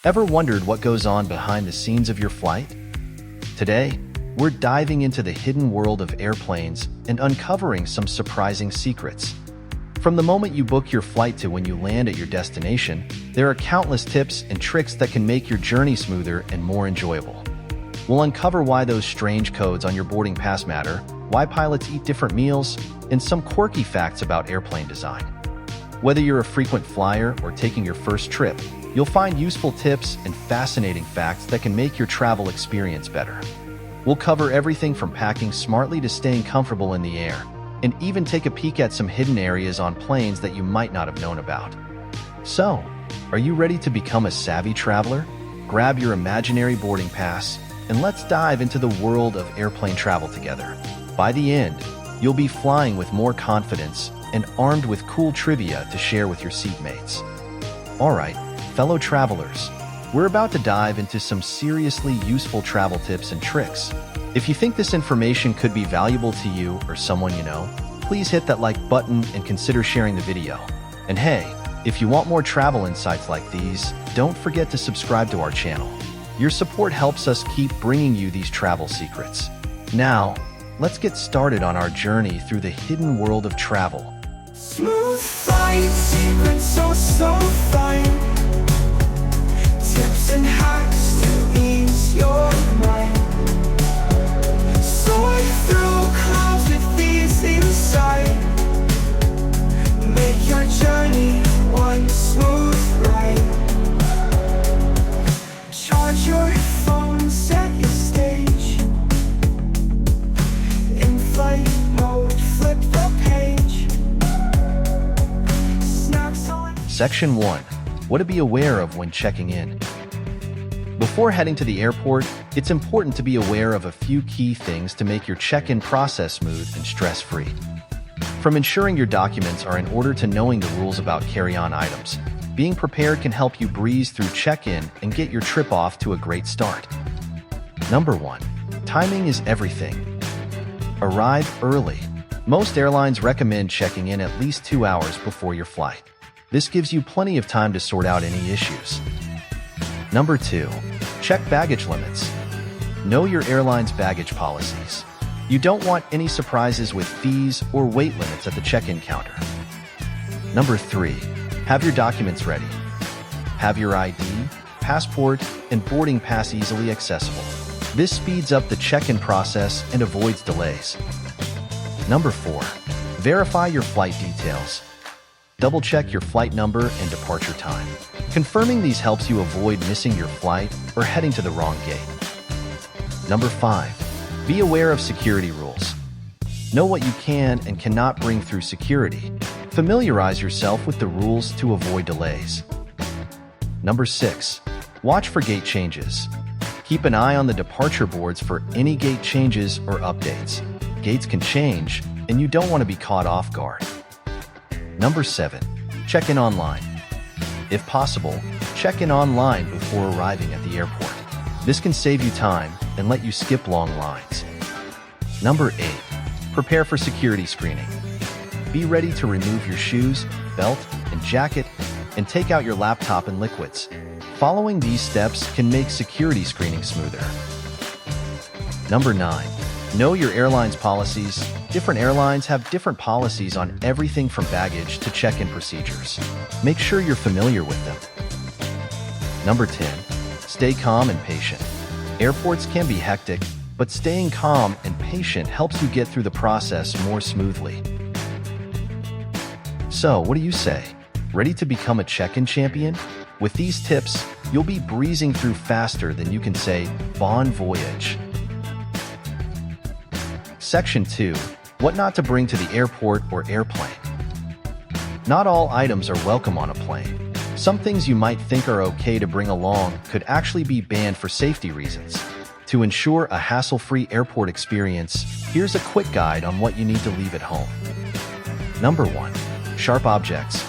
Ever wondered what goes on behind the scenes of your flight? Today, we're diving into the hidden world of airplanes and uncovering some surprising secrets. From the moment you book your flight to when you land at your destination, there are countless tips and tricks that can make your journey smoother and more enjoyable. We'll uncover why those strange codes on your boarding pass matter, why pilots eat different meals, and some quirky facts about airplane design. Whether you're a frequent flyer or taking your first trip, you'll find useful tips and fascinating facts that can make your travel experience better. We'll cover everything from packing smartly to staying comfortable in the air, and even take a peek at some hidden areas on planes that you might not have known about. So, are you ready to become a savvy traveler? Grab your imaginary boarding pass, and let's dive into the world of airplane travel together. By the end, you'll be flying with more confidence and armed with cool trivia to share with your seatmates. All right, fellow travelers, we're about to dive into some seriously useful travel tips and tricks. If you think this information could be valuable to you or someone you know, please hit that like button and consider sharing the video. And hey, if you want more travel insights like these, don't forget to subscribe to our channel. Your support helps us keep bringing you these travel secrets. Now, let's get started on our journey through the hidden world of travel. Smooth flight, secrets so fine. Tips and hacks to ease your mind. Soar through clouds with these inside. Make your journey one smooth ride. Charge your phone, set your stage. In flight mode, flip the page. Section 1. What to be aware of when checking in. Before heading to the airport, it's important to be aware of a few key things to make your check-in process smooth and stress-free. From ensuring your documents are in order to knowing the rules about carry-on items, being prepared can help you breeze through check-in and get your trip off to a great start. Number 1. Timing is everything. Arrive early. Most airlines recommend checking in at least 2 hours before your flight. This gives you plenty of time to sort out any issues. Number 2. Check baggage limits. Know your airline's baggage policies. You don't want any surprises with fees or weight limits at the check-in counter. Number 3. Have your documents ready. Have your ID, passport, and boarding pass easily accessible. This speeds up the check-in process and avoids delays. Number 4. Verify your flight details. Double-check your flight number and departure time. Confirming these helps you avoid missing your flight or heading to the wrong gate. Number 5. Be aware of security rules. Know what you can and cannot bring through security. Familiarize yourself with the rules to avoid delays. Number 6. Watch for gate changes. Keep an eye on the departure boards for any gate changes or updates. Gates can change, and you don't want to be caught off guard. Number 7. Check in online. If possible, check in online before arriving at the airport. This can save you time and let you skip long lines. Number 8. Prepare for security screening. Be ready to remove your shoes, belt, and jacket, and take out your laptop and liquids. Following these steps can make security screening smoother. Number 9. Know your airline's policies. Different airlines have different policies on everything from baggage to check-in procedures. Make sure you're familiar with them. Number 10. Stay calm and patient. Airports can be hectic, but staying calm and patient helps you get through the process more smoothly. So, what do you say? Ready to become a check-in champion? With these tips, you'll be breezing through faster than you can say, bon voyage. Section 2. What not to bring to the airport or airplane. Not all items are welcome on a plane. Some things you might think are okay to bring along could actually be banned for safety reasons. To ensure a hassle-free airport experience, here's a quick guide on what you need to leave at home. Number 1. Sharp objects.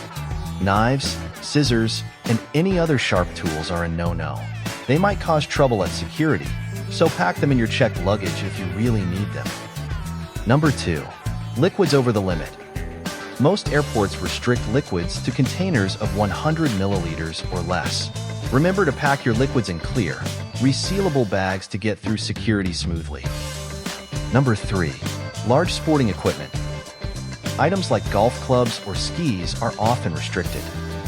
Knives, scissors, and any other sharp tools are a no-no. They might cause trouble at security, so pack them in your checked luggage if you really need them. Number 2. Liquids over the limit. Most airports restrict liquids to containers of 100 milliliters or less. Remember to pack your liquids in clear, resealable bags to get through security smoothly. Number 3. Large sporting equipment. Items like golf clubs or skis are often restricted.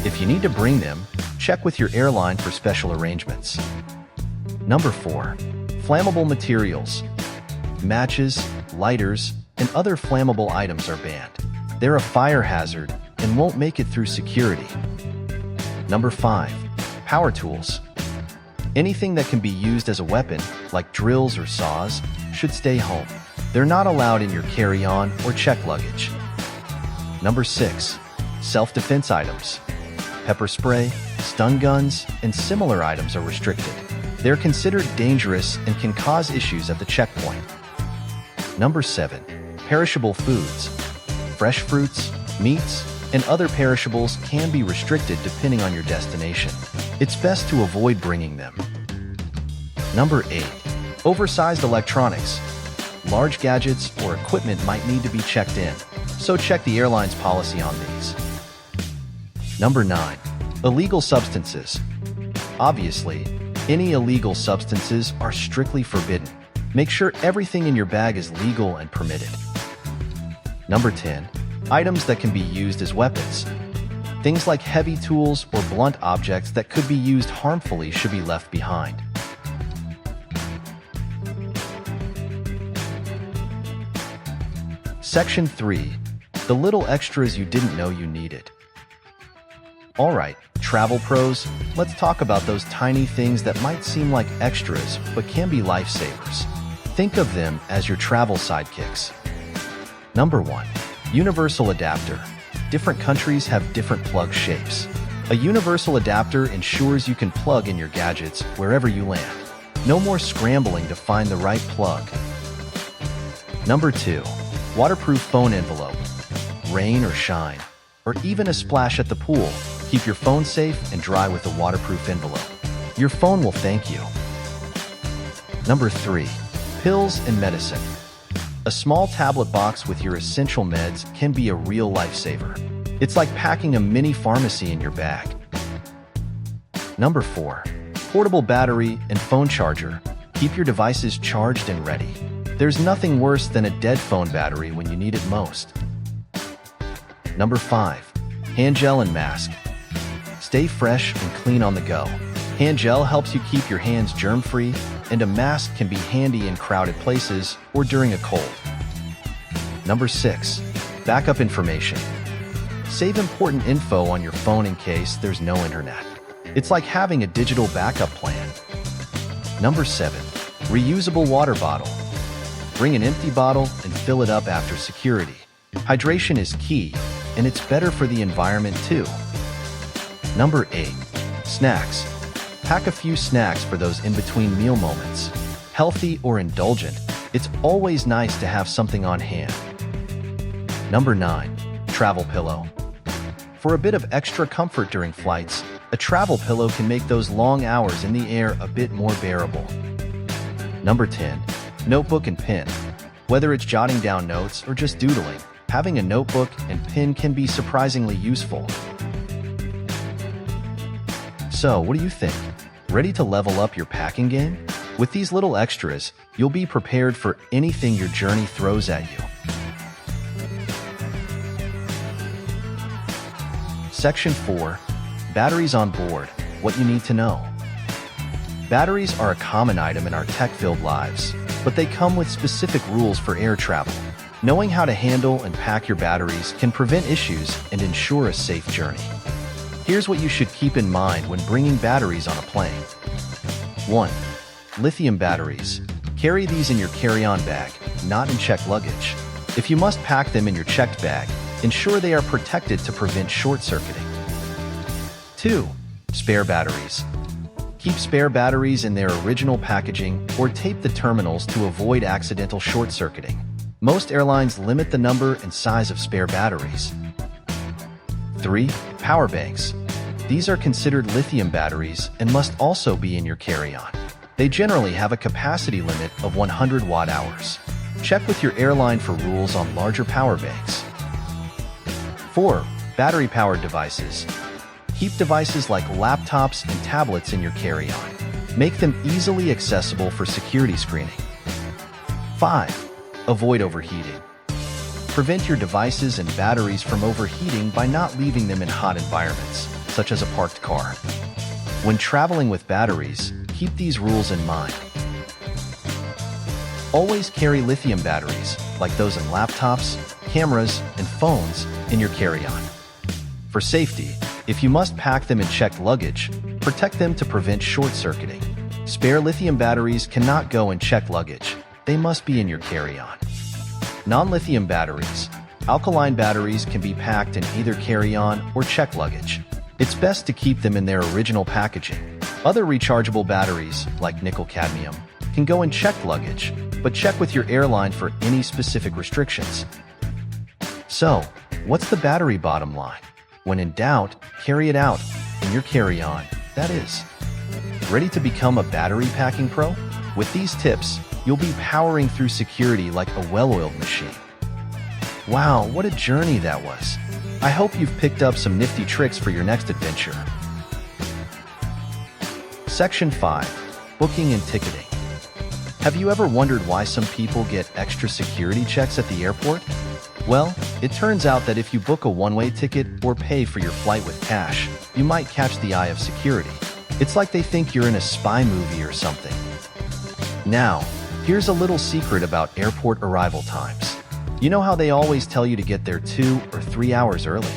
If you need to bring them, check with your airline for special arrangements. Number 4. Flammable materials. Matches, lighters, and other flammable items are banned. They're a fire hazard and won't make it through security. Number 5. Power tools. Anything that can be used as a weapon, like drills or saws, should stay home. They're not allowed in your carry-on or check luggage. Number 6. Self-defense items. Pepper spray, stun guns, and similar items are restricted. They're considered dangerous and can cause issues at the checkpoint. Number 7. Perishable foods. Fresh fruits, meats, and other perishables can be restricted depending on your destination. It's best to avoid bringing them. Number 8. Oversized electronics. Large gadgets or equipment might need to be checked in, so check the airline's policy on these. Number 9. Illegal substances. Obviously, any illegal substances are strictly forbidden. Make sure everything in your bag is legal and permitted. Number 10. Items that can be used as weapons. Things like heavy tools or blunt objects that could be used harmfully should be left behind. Section 3. The little extras you didn't know you needed. Alright, travel pros, let's talk about those tiny things that might seem like extras but can be lifesavers. Think of them as your travel sidekicks. Number 1. Universal adapter. Different countries have different plug shapes. A universal adapter ensures you can plug in your gadgets wherever you land. No more scrambling to find the right plug. Number 2. Waterproof phone envelope. Rain or shine, or even a splash at the pool, keep your phone safe and dry with a waterproof envelope. Your phone will thank you. Number 3. Pills and medicine. A small tablet box with your essential meds can be a real lifesaver. It's like packing a mini pharmacy in your bag. Number 4. Portable battery and phone charger. Keep your devices charged and ready. There's nothing worse than a dead phone battery when you need it most. Number 5. Hand gel and mask. Stay fresh and clean on the go. Hand gel helps you keep your hands germ-free, and a mask can be handy in crowded places or during a cold. Number 6. Backup information. Save important info on your phone in case there's no internet. It's like having a digital backup plan. Number 7. Reusable water bottle. Bring an empty bottle and fill it up after security. Hydration is key, and it's better for the environment too. Number 8. Snacks. Pack a few snacks for those in-between meal moments. Healthy or indulgent, it's always nice to have something on hand. Number 9. Travel pillow. For a bit of extra comfort during flights, a travel pillow can make those long hours in the air a bit more bearable. Number 10. Notebook and pen. Whether it's jotting down notes or just doodling, having a notebook and pen can be surprisingly useful. So, what do you think? Ready to level up your packing game? With these little extras, you'll be prepared for anything your journey throws at you. Section 4. Batteries on board. What you need to know. Batteries are a common item in our tech-filled lives, but they come with specific rules for air travel. Knowing how to handle and pack your batteries can prevent issues and ensure a safe journey. Here's what you should keep in mind when bringing batteries on a plane. 1. Lithium batteries. Carry these in your carry-on bag, not in checked luggage. If you must pack them in your checked bag, ensure they are protected to prevent short-circuiting. 2. Spare batteries. Keep spare batteries in their original packaging or tape the terminals to avoid accidental short-circuiting. Most airlines limit the number and size of spare batteries. 3. Power banks. These are considered lithium batteries and must also be in your carry-on. They generally have a capacity limit of 100 watt-hours. Check with your airline for rules on larger power banks. 4. Battery-powered devices. Keep devices like laptops and tablets in your carry-on. Make them easily accessible for security screening. 5. Avoid overheating. Prevent your devices and batteries from overheating by not leaving them in hot environments, such as a parked car. When traveling with batteries, keep these rules in mind. Always carry lithium batteries, like those in laptops, cameras, and phones, in your carry-on. For safety, if you must pack them in checked luggage, protect them to prevent short-circuiting. Spare lithium batteries cannot go in checked luggage. They must be in your carry-on. Non-lithium batteries. Alkaline batteries can be packed in either carry-on or checked luggage. It's best to keep them in their original packaging. Other rechargeable batteries, like nickel-cadmium, can go in checked luggage, but check with your airline for any specific restrictions. So, what's the battery bottom line? When in doubt, carry it out, in your carry-on, that is. Ready to become a battery packing pro? With these tips, you'll be powering through security like a well-oiled machine. Wow, what a journey that was. I hope you've picked up some nifty tricks for your next adventure. Section 5. Booking and ticketing. Have you ever wondered why some people get extra security checks at the airport? Well, it turns out that if you book a one-way ticket or pay for your flight with cash, you might catch the eye of security. It's like they think you're in a spy movie or something. Now, here's a little secret about airport arrival times. You know how they always tell you to get there 2 or 3 hours early?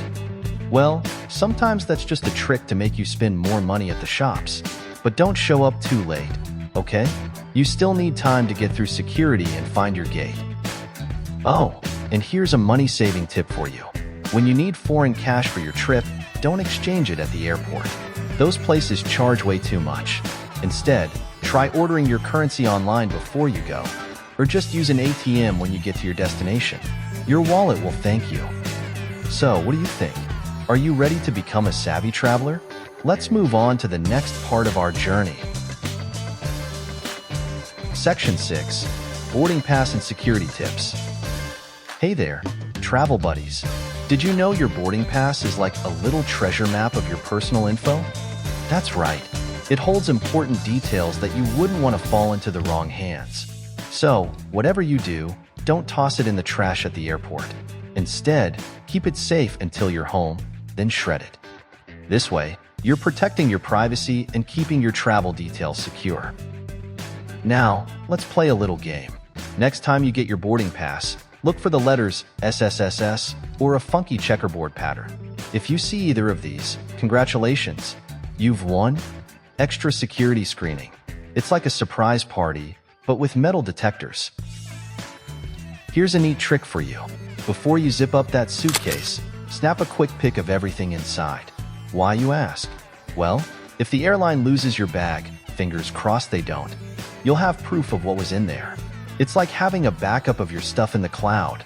Well, sometimes that's just a trick to make you spend more money at the shops. But don't show up too late, okay? You still need time to get through security and find your gate. Oh, and here's a money-saving tip for you. When you need foreign cash for your trip, don't exchange it at the airport. Those places charge way too much. Instead, try ordering your currency online before you go, or just use an ATM when you get to your destination. Your wallet will thank you. So, what do you think? Are you ready to become a savvy traveler? Let's move on to the next part of our journey. Section 6. Boarding pass and security tips. Hey there, travel buddies. Did you know your boarding pass is like a little treasure map of your personal info? That's right. It holds important details that you wouldn't want to fall into the wrong hands. So, whatever you do, don't toss it in the trash at the airport. Instead, keep it safe until you're home, then shred it. This way, you're protecting your privacy and keeping your travel details secure. Now, let's play a little game. Next time you get your boarding pass, look for the letters SSSS or a funky checkerboard pattern. If you see either of these, congratulations, you've won. Extra security screening. It's like a surprise party, but with metal detectors. Here's a neat trick for you. Before you zip up that suitcase, snap a quick pic of everything inside. Why, you ask? Well, if the airline loses your bag, fingers crossed they don't, you'll have proof of what was in there. It's like having a backup of your stuff in the cloud.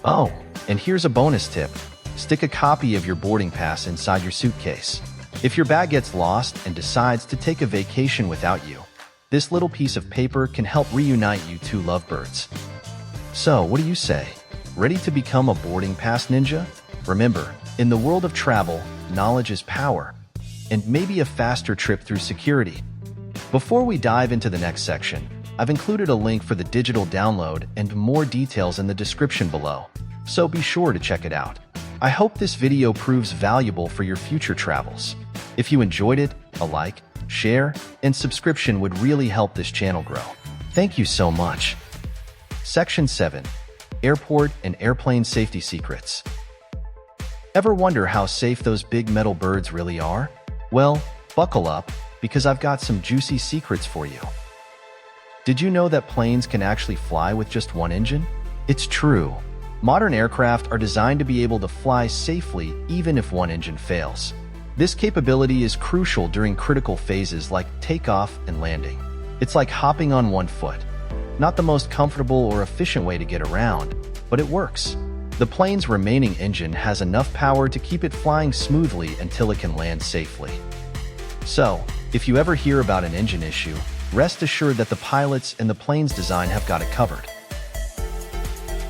Oh, and here's a bonus tip. Stick a copy of your boarding pass inside your suitcase. If your bag gets lost and decides to take a vacation without you, this little piece of paper can help reunite you two lovebirds. So, what do you say? Ready to become a boarding pass ninja? Remember, in the world of travel, knowledge is power, and maybe a faster trip through security. Before we dive into the next section, I've included a link for the digital download and more details in the description below, so be sure to check it out. I hope this video proves valuable for your future travels. If you enjoyed it, a like, share, and subscription would really help this channel grow. Thank you so much. Section 7. Airport and Airplane Safety Secrets. Ever wonder how safe those big metal birds really are? Well, buckle up, because I've got some juicy secrets for you. Did you know that planes can actually fly with just one engine? It's true. Modern aircraft are designed to be able to fly safely even if one engine fails. This capability is crucial during critical phases like takeoff and landing. It's like hopping on one foot. Not the most comfortable or efficient way to get around, but it works. The plane's remaining engine has enough power to keep it flying smoothly until it can land safely. So, if you ever hear about an engine issue, rest assured that the pilots and the plane's design have got it covered.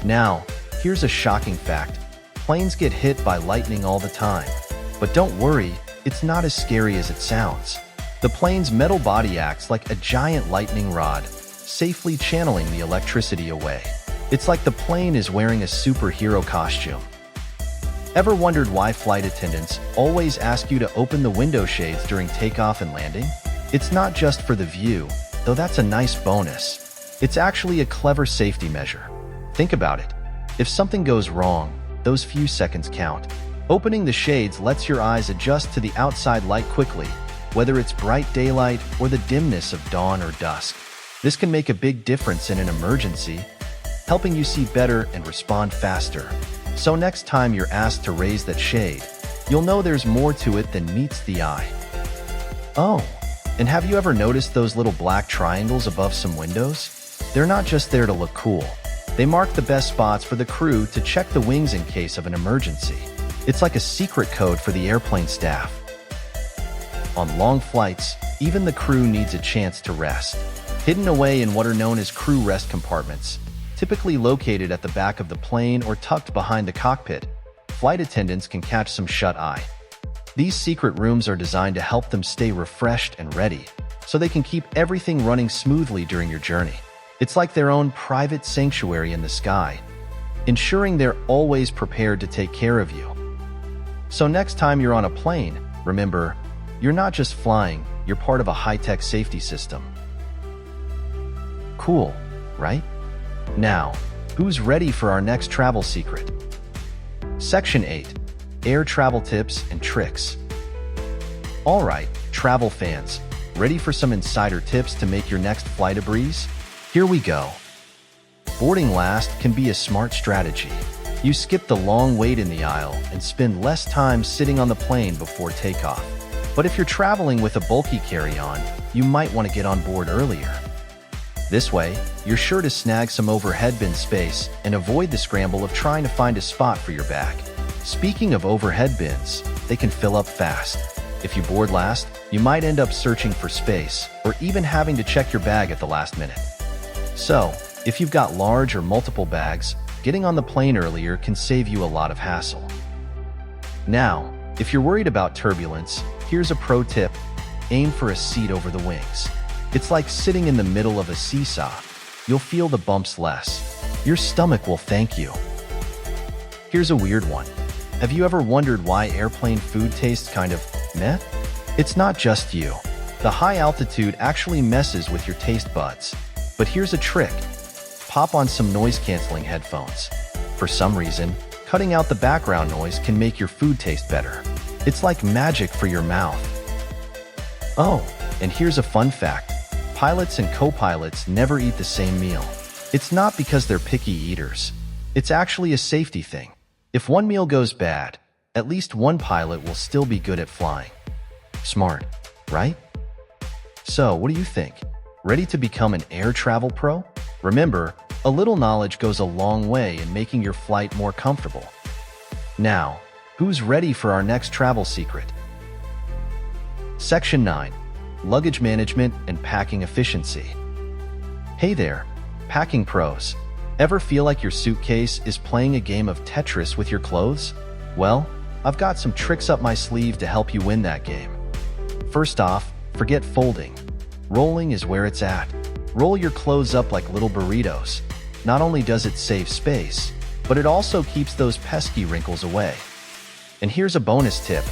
Now, here's a shocking fact. Planes get hit by lightning all the time. But don't worry, it's not as scary as it sounds. The plane's metal body acts like a giant lightning rod, safely channeling the electricity away. It's like the plane is wearing a superhero costume. Ever wondered why flight attendants always ask you to open the window shades during takeoff and landing? It's not just for the view, though that's a nice bonus. It's actually a clever safety measure. Think about it. If something goes wrong, those few seconds count. Opening the shades lets your eyes adjust to the outside light quickly, whether it's bright daylight or the dimness of dawn or dusk. This can make a big difference in an emergency, helping you see better and respond faster. So next time you're asked to raise that shade, you'll know there's more to it than meets the eye. Oh, and have you ever noticed those little black triangles above some windows? They're not just there to look cool. They mark the best spots for the crew to check the wings in case of an emergency. It's like a secret code for the airplane staff. On long flights, even the crew needs a chance to rest. Hidden away in what are known as crew rest compartments, typically located at the back of the plane or tucked behind the cockpit, flight attendants can catch some shut-eye. These secret rooms are designed to help them stay refreshed and ready, so they can keep everything running smoothly during your journey. It's like their own private sanctuary in the sky, ensuring they're always prepared to take care of you. So next time you're on a plane, remember, you're not just flying, you're part of a high-tech safety system. Cool, right? Now, who's ready for our next travel secret? Section 8. Air Travel Tips and Tricks. Alright, travel fans, ready for some insider tips to make your next flight a breeze? Here we go. Boarding last can be a smart strategy. You skip the long wait in the aisle and spend less time sitting on the plane before takeoff. But if you're traveling with a bulky carry-on, you might want to get on board earlier. This way, you're sure to snag some overhead bin space and avoid the scramble of trying to find a spot for your bag. Speaking of overhead bins, they can fill up fast. If you board last, you might end up searching for space or even having to check your bag at the last minute. So, if you've got large or multiple bags, getting on the plane earlier can save you a lot of hassle. Now, if you're worried about turbulence, here's a pro tip. Aim for a seat over the wings. It's like sitting in the middle of a seesaw. You'll feel the bumps less. Your stomach will thank you. Here's a weird one. Have you ever wondered why airplane food tastes kind of meh? It's not just you. The high altitude actually messes with your taste buds. But here's a trick. Pop on some noise-canceling headphones. For some reason, cutting out the background noise can make your food taste better. It's like magic for your mouth. Oh, and here's a fun fact. Pilots and co-pilots never eat the same meal. It's not because they're picky eaters. It's actually a safety thing. If one meal goes bad, at least one pilot will still be good at flying. Smart, right? So, what do you think? Ready to become an air travel pro? Remember, a little knowledge goes a long way in making your flight more comfortable. Now, who's ready for our next travel secret? Section 9. Luggage Management and Packing Efficiency. Hey there, packing pros. Ever feel like your suitcase is playing a game of Tetris with your clothes? Well, I've got some tricks up my sleeve to help you win that game. First off, forget folding. Rolling is where it's at. Roll your clothes up like little burritos. Not only does it save space, but it also keeps those pesky wrinkles away. And here's a bonus tip.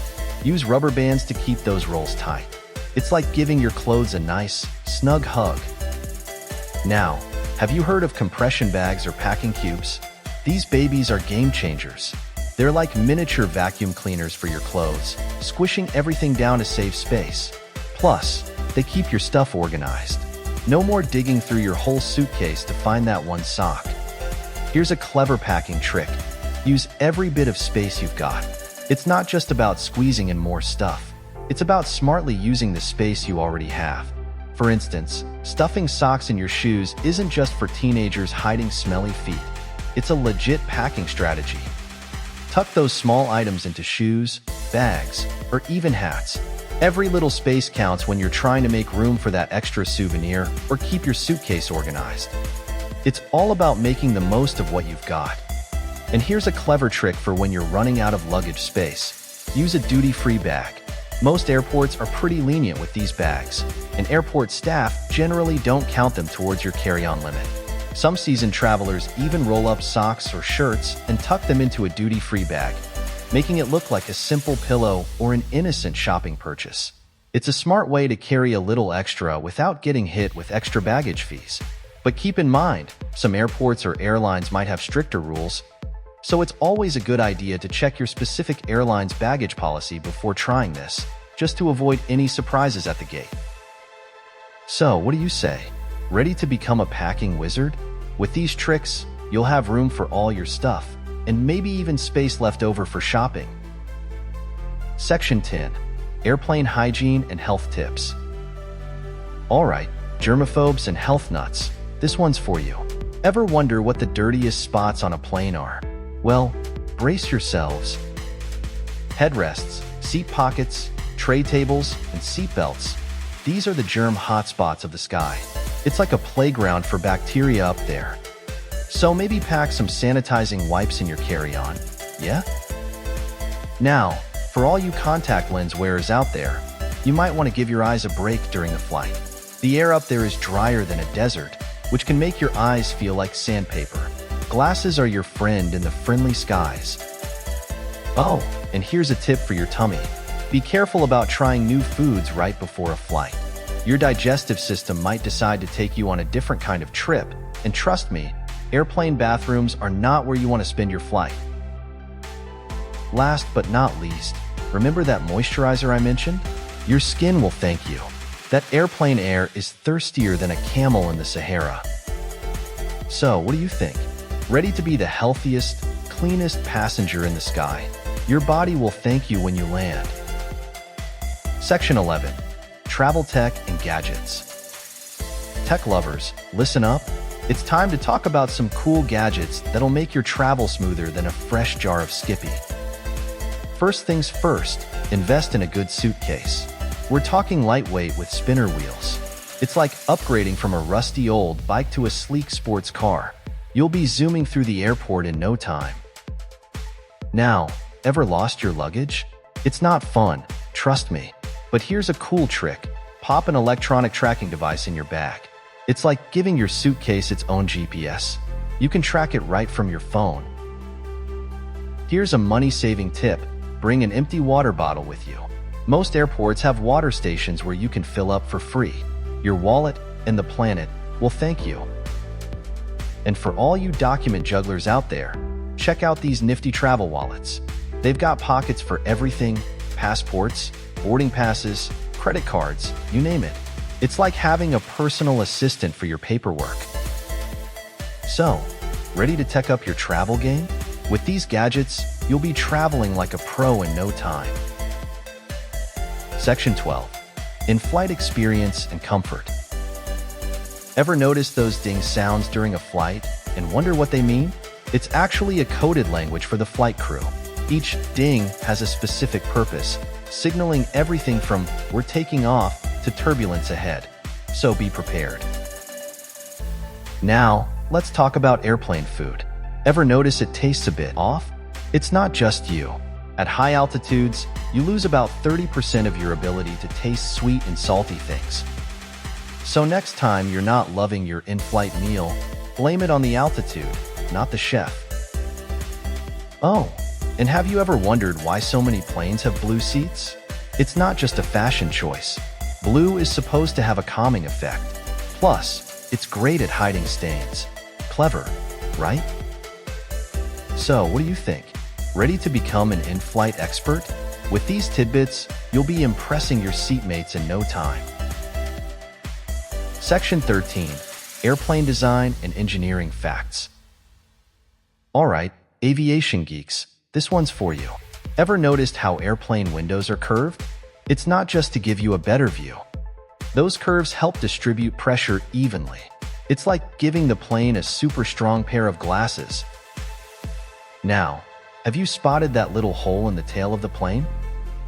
Use rubber bands to keep those rolls tight. It's like giving your clothes a nice, snug hug. Now, have you heard of compression bags or packing cubes? These babies are game changers. They're like miniature vacuum cleaners for your clothes, squishing everything down to save space. Plus, they keep your stuff organized. No more digging through your whole suitcase to find that one sock. Here's a clever packing trick. Use every bit of space you've got. It's not just about squeezing in more stuff. It's about smartly using the space you already have. For instance, stuffing socks in your shoes isn't just for teenagers hiding smelly feet. It's a legit packing strategy. Tuck those small items into shoes, bags, or even hats. Every little space counts when you're trying to make room for that extra souvenir or keep your suitcase organized. It's all about making the most of what you've got. And here's a clever trick for when you're running out of luggage space. Use a duty-free bag. Most airports are pretty lenient with these bags, and airport staff generally don't count them towards your carry-on limit. Some seasoned travelers even roll up socks or shirts and tuck them into a duty-free bag, making it look like a simple pillow or an innocent shopping purchase. It's a smart way to carry a little extra without getting hit with extra baggage fees. But keep in mind, some airports or airlines might have stricter rules, so it's always a good idea to check your specific airline's baggage policy before trying this, just to avoid any surprises at the gate. So, what do you say? Ready to become a packing wizard? With these tricks, you'll have room for all your stuff, and maybe even space left over for shopping. Section 10. Airplane Hygiene and Health Tips. Alright, germaphobes and health nuts, this one's for you. Ever wonder what the dirtiest spots on a plane are? Well, brace yourselves. Headrests, seat pockets, tray tables, and seat belts. These are the germ hotspots of the sky. It's like a playground for bacteria up there. So maybe pack some sanitizing wipes in your carry-on, yeah? Now, for all you contact lens wearers out there, you might want to give your eyes a break during the flight. The air up there is drier than a desert, which can make your eyes feel like sandpaper. Glasses are your friend in the friendly skies. Oh, and here's a tip for your tummy. Be careful about trying new foods right before a flight. Your digestive system might decide to take you on a different kind of trip, and trust me, airplane bathrooms are not where you want to spend your flight. Last but not least, remember that moisturizer I mentioned? Your skin will thank you. That airplane air is thirstier than a camel in the Sahara. So, what do you think? Ready to be the healthiest, cleanest passenger in the sky? Your body will thank you when you land. Section 11. Travel Tech and Gadgets. Tech lovers, listen up. It's time to talk about some cool gadgets that'll make your travel smoother than a fresh jar of Skippy. First things first, invest in a good suitcase. We're talking lightweight with spinner wheels. It's like upgrading from a rusty old bike to a sleek sports car. You'll be zooming through the airport in no time. Now, ever lost your luggage? It's not fun, trust me. But here's a cool trick. Pop an electronic tracking device in your bag. It's like giving your suitcase its own GPS. You can track it right from your phone. Here's a money-saving tip. Bring an empty water bottle with you. Most airports have water stations where you can fill up for free. Your wallet and the planet will thank you. And for all you document jugglers out there, check out these nifty travel wallets. They've got pockets for everything: passports, boarding passes, credit cards, you name it. It's like having a personal assistant for your paperwork. So, ready to tech up your travel game? With these gadgets, you'll be traveling like a pro in no time. Section 12. In-flight experience and comfort. Ever notice those ding sounds during a flight and wonder what they mean? It's actually a coded language for the flight crew. Each ding has a specific purpose, signaling everything from "we're taking off" to turbulence ahead. So be prepared. Now, let's talk about airplane food. Ever notice it tastes a bit off? It's not just you. At high altitudes, you lose about 30% of your ability to taste sweet and salty things. So next time you're not loving your in-flight meal, blame it on the altitude, not the chef. Oh, and have you ever wondered why so many planes have blue seats? It's not just a fashion choice. Blue is supposed to have a calming effect. Plus, it's great at hiding stains. Clever, right? So, what do you think? Ready to become an in-flight expert? With these tidbits, you'll be impressing your seatmates in no time. Section 13. Airplane Design and Engineering Facts. Alright, aviation geeks, this one's for you. Ever noticed how airplane windows are curved? It's not just to give you a better view. Those curves help distribute pressure evenly. It's like giving the plane a super strong pair of glasses. Now, have you spotted that little hole in the tail of the plane?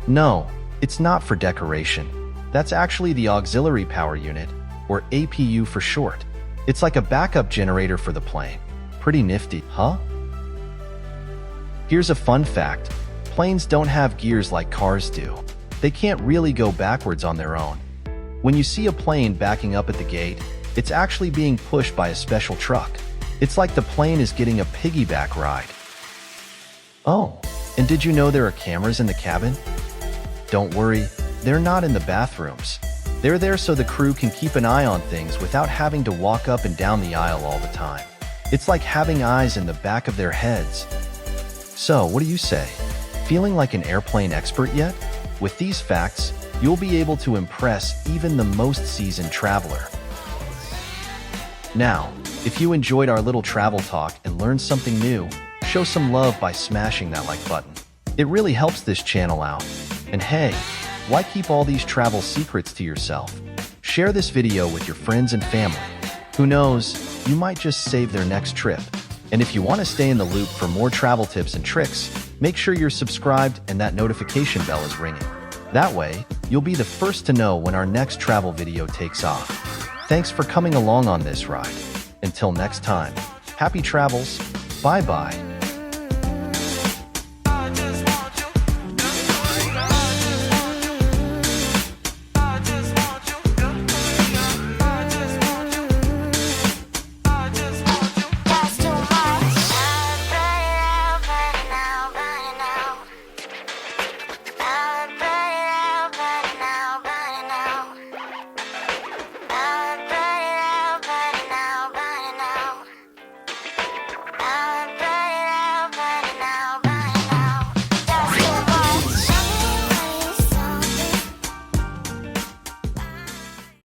No, it's not for decoration. That's actually the auxiliary power unit, or APU for short. It's like a backup generator for the plane. Pretty nifty, huh? Here's a fun fact. Planes don't have gears like cars do. They can't really go backwards on their own. When you see a plane backing up at the gate, it's actually being pushed by a special truck. It's like the plane is getting a piggyback ride. Oh, and did you know there are cameras in the cabin? Don't worry, they're not in the bathrooms. They're there so the crew can keep an eye on things without having to walk up and down the aisle all the time. It's like having eyes in the back of their heads. So, what do you say? Feeling like an airplane expert yet? With these facts, you'll be able to impress even the most seasoned traveler. Now, if you enjoyed our little travel talk and learned something new, show some love by smashing that like button. It really helps this channel out. And hey, why keep all these travel secrets to yourself? Share this video with your friends and family. Who knows, you might just save their next trip. And if you want to stay in the loop for more travel tips and tricks, make sure you're subscribed and that notification bell is ringing. That way, you'll be the first to know when our next travel video takes off. Thanks for coming along on this ride. Until next time, happy travels, bye-bye.